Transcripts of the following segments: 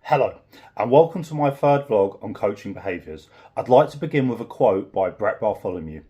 Hello, and welcome to my third vlog on coaching behaviours. I'd like to begin with a quote by Brett Bartholomew.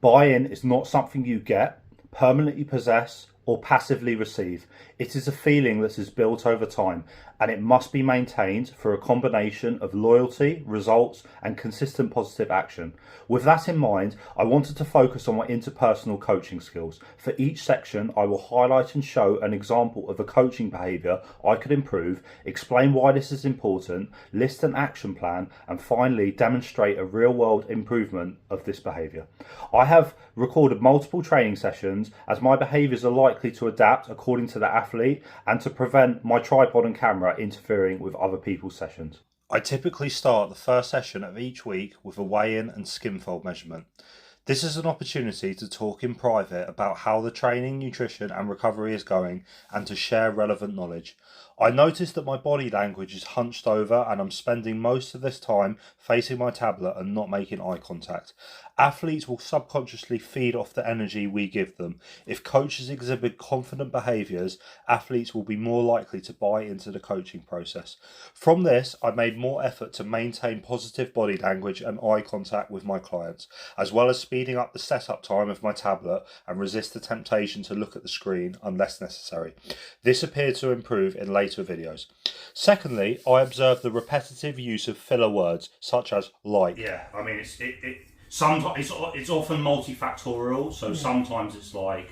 Buy-in is not something you get, permanently possess, or passively receive. It is a feeling that is built over time, and it must be maintained through a combination of loyalty, results, and consistent positive action. With that in mind, I wanted to focus on my interpersonal coaching skills. For each section, I will highlight and show an example of a coaching behaviour I could improve, explain why this is important, list an action plan, and finally demonstrate a real-world improvement of this behaviour. I have recorded multiple training sessions as my behaviours are likely to adapt according to the athlete and to prevent my tripod and camera interfering with other people's sessions. I typically start the first session of each week with a weigh-in and skin fold measurement. This is an opportunity to talk in private about how the training, nutrition and recovery is going and to share relevant knowledge. I notice that my body language is hunched over and I'm spending most of this time facing my tablet and not making eye contact. Athletes will subconsciously feed off the energy we give them. If coaches exhibit confident behaviours, athletes will be more likely to buy into the coaching process. From this, I made more effort to maintain positive body language and eye contact with my clients, as well as speeding up the setup time of my tablet and resist the temptation to look at the screen unless necessary. This appeared to improve in later videos. Secondly, I observed the repetitive use of filler words such as like. Yeah, I mean sometimes it's often multifactorial, so sometimes it's like,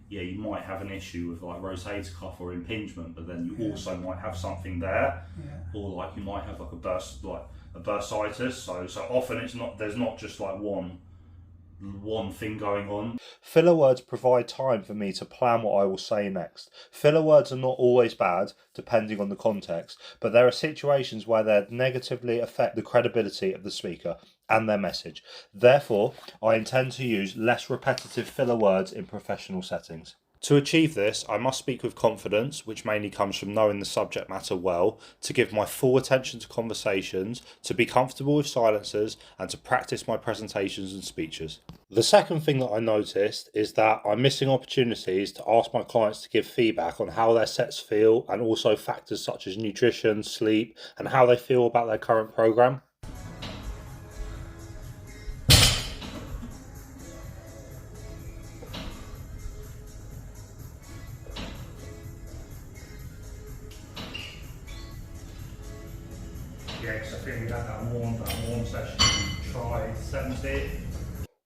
yeah, you might have an issue with like rotator cuff or impingement, but then you also might have something there, or like you might have like a bursitis. So often there's not just like one thing going on. Filler words provide time for me to plan what I will say next. Filler words are not always bad, depending on the context, but there are situations where they negatively affect the credibility of the speaker and their message. Therefore, I intend to use less repetitive filler words in professional settings. To achieve this, I must speak with confidence, which mainly comes from knowing the subject matter well, to give my full attention to conversations, to be comfortable with silences, and to practice my presentations and speeches. The second thing that I noticed is that I'm missing opportunities to ask my clients to give feedback on how their sets feel, and also factors such as nutrition, sleep, and how they feel about their current program. Yeah, because I think we had that warm session. Try 70.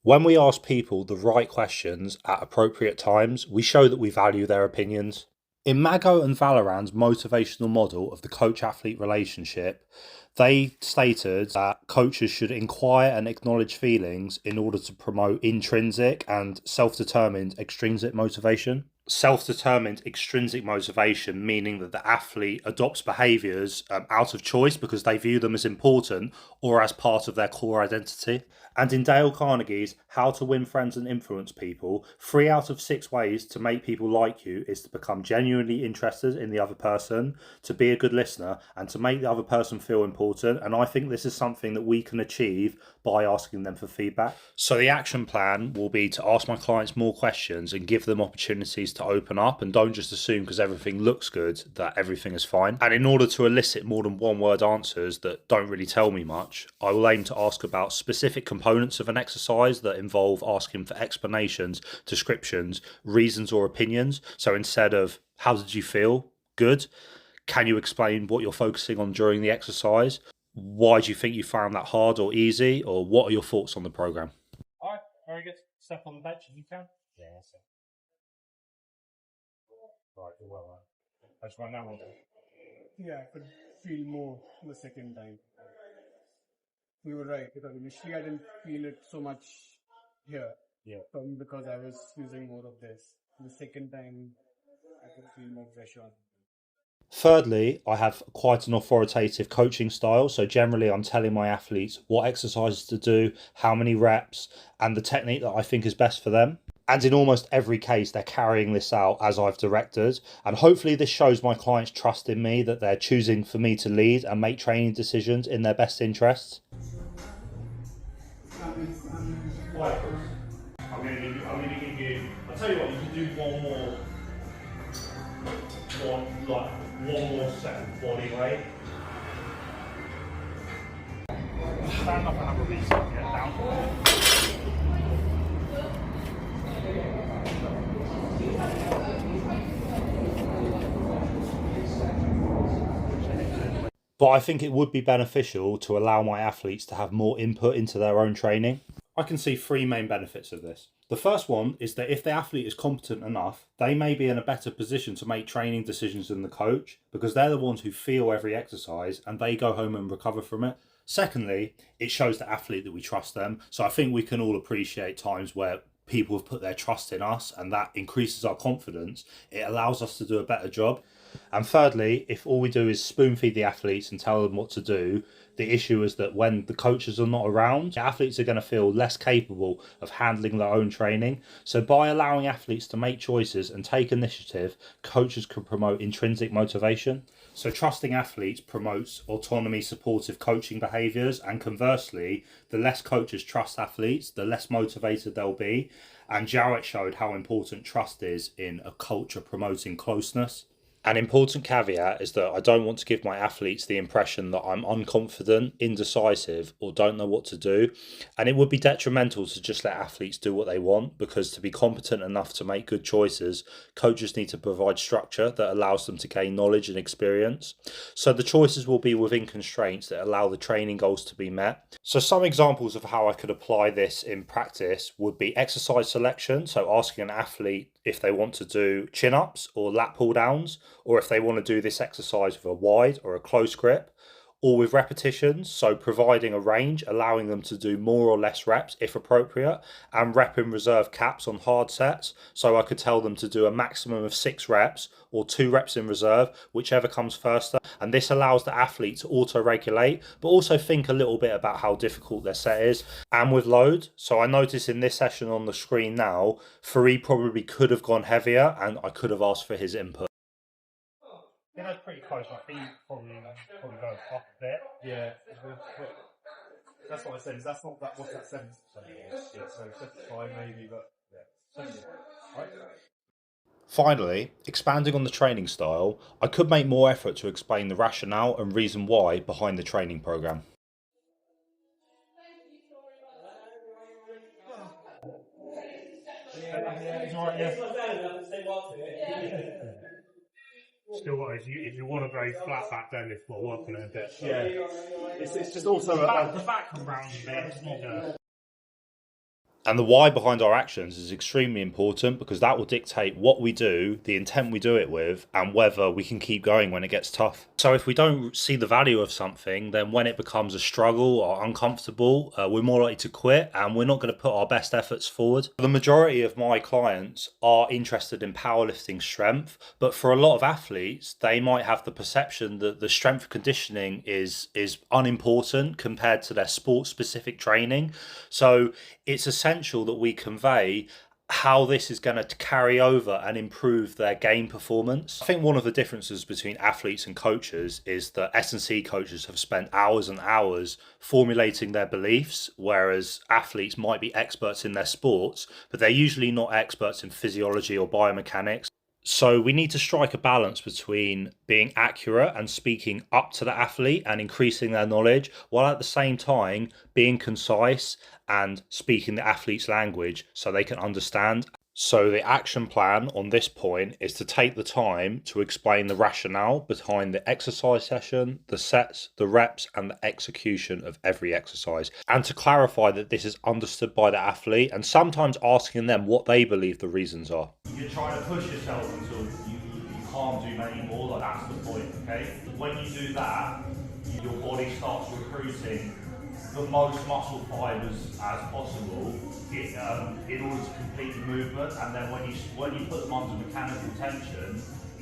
When we ask people the right questions at appropriate times, we show that we value their opinions. In Mago and Valorand's motivational model of the coach-athlete relationship, they stated that coaches should inquire and acknowledge feelings in order to promote intrinsic and self-determined extrinsic motivation. Self-determined extrinsic motivation, meaning that the athlete adopts behaviours out of choice because they view them as important or as part of their core identity. And in Dale Carnegie's How to Win Friends and Influence People, 3 out of 6 ways to make people like you is to become genuinely interested in the other person, to be a good listener, and to make the other person feel important. And I think this is something that we can achieve by asking them for feedback. So the action plan will be to ask my clients more questions and give them opportunities to open up, and don't just assume because everything looks good that everything is fine. And in order to elicit more than one-word answers that don't really tell me much, I will aim to ask about specific components of an exercise that involve asking for explanations, descriptions, reasons or opinions. So instead of how did you feel? Good. Can you explain what you're focusing on during the exercise? Why do you think you found that hard or easy? Or what are your thoughts on the program? All right, very good. Step on the bench if you can. Yeah, that's it. Right, well, I just run that one. Yeah, I could feel more the second time. You were right, because initially I didn't feel it so much here. Yeah. Because I was using more of this. The second time I could feel more pressure on. Thirdly, I have quite an authoritative coaching style. So generally I'm telling my athletes what exercises to do, how many reps, and the technique that I think is best for them. And in almost every case, they're carrying this out as I've directed. And hopefully this shows my clients trust in me, that they're choosing for me to lead and make training decisions in their best interests. I'm going to give you, I'll tell you what, you can do one more set of body weight. stand up and have a reset, get down. But I think it would be beneficial to allow my athletes to have more input into their own training. I can see three main benefits of this. The first one is that if the athlete is competent enough, they may be in a better position to make training decisions than the coach, because they're the ones who feel every exercise and they go home and recover from it. Secondly, it shows the athlete that we trust them. So I think we can all appreciate times where people have put their trust in us and that increases our confidence. It allows us to do a better job. And thirdly, if all we do is spoon feed the athletes and tell them what to do, the issue is that when the coaches are not around, the athletes are going to feel less capable of handling their own training. So by allowing athletes to make choices and take initiative, coaches can promote intrinsic motivation. So trusting athletes promotes autonomy, supportive coaching behaviours, and conversely, the less coaches trust athletes, the less motivated they'll be. And Jarrett showed how important trust is in a culture promoting closeness. An important caveat is that I don't want to give my athletes the impression that I'm unconfident, indecisive, or don't know what to do. And it would be detrimental to just let athletes do what they want, because to be competent enough to make good choices, coaches need to provide structure that allows them to gain knowledge and experience. So the choices will be within constraints that allow the training goals to be met. So some examples of how I could apply this in practice would be exercise selection. So asking an athlete if they want to do chin-ups or lat pull-downs, or if they want to do this exercise with a wide or a close grip, or with repetitions, so providing a range, allowing them to do more or less reps if appropriate, and rep in reserve caps on hard sets. So I could tell them to do a maximum of 6 reps or 2 reps in reserve, whichever comes first. And this allows the athlete to auto-regulate, but also think a little bit about how difficult their set is. And with load, so I notice in this session on the screen now, Fareed probably could have gone heavier and I could have asked for his input. Yeah, that's pretty close. I think probably goes off a bit. Yeah, that's what I said. Is that's not that what's that 70%? Yeah, so 75 maybe, but yeah, 70. Right. Finally, expanding on the training style, I could make more effort to explain the rationale and reason why behind the training program. It's all right, yeah. Still got if you want to go flat back deadlift, but working on a bit. Yeah, it's just also The back come round a bit. It's not And the why behind our actions is extremely important, because that will dictate what we do, the intent we do it with, and whether we can keep going when it gets tough. So if we don't see the value of something, then when it becomes a struggle or uncomfortable, we're more likely to quit and we're not going to put our best efforts forward. The majority of my clients are interested in powerlifting strength, but for a lot of athletes, they might have the perception that the strength conditioning is unimportant compared to their sport-specific training. So it's essential that we convey how this is going to carry over and improve their game performance. I think one of the differences between athletes and coaches is that S&C coaches have spent hours and hours formulating their beliefs, whereas athletes might be experts in their sports, but they're usually not experts in physiology or biomechanics. So we need to strike a balance between being accurate and speaking up to the athlete and increasing their knowledge, while at the same time being concise and speaking the athlete's language so they can understand. So the action plan on this point is to take the time to explain the rationale behind the exercise session, the sets, the reps, and the execution of every exercise, and to clarify that this is understood by the athlete, and sometimes asking them what they believe the reasons are. You're trying to push yourself until you can't do many more, like that's the point, okay? When you do that, your body starts recruiting the most muscle fibers as possible in order to complete the movement, and then when you put them under mechanical tension,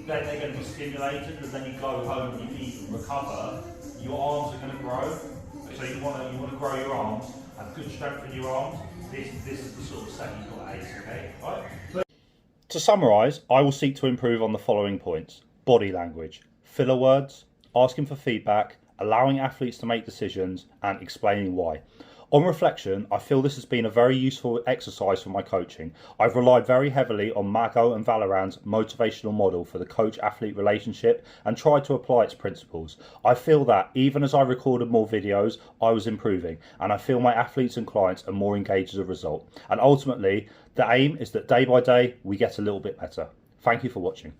then they're going to be stimulated, and then you go home and you eat and recover. Your arms are going to grow, so you want to grow your arms, have good strength in your arms. This is the sort of set you've got to ace, okay? Right? To summarise, I will seek to improve on the following points: body language, filler words, asking for feedback, allowing athletes to make decisions, and explaining why. On reflection, I feel this has been a very useful exercise for my coaching. I've relied very heavily on Mago and Valorant's motivational model for the coach-athlete relationship and tried to apply its principles. I feel that even as I recorded more videos, I was improving, and I feel my athletes and clients are more engaged as a result. And ultimately, the aim is that day by day, we get a little bit better. Thank you for watching.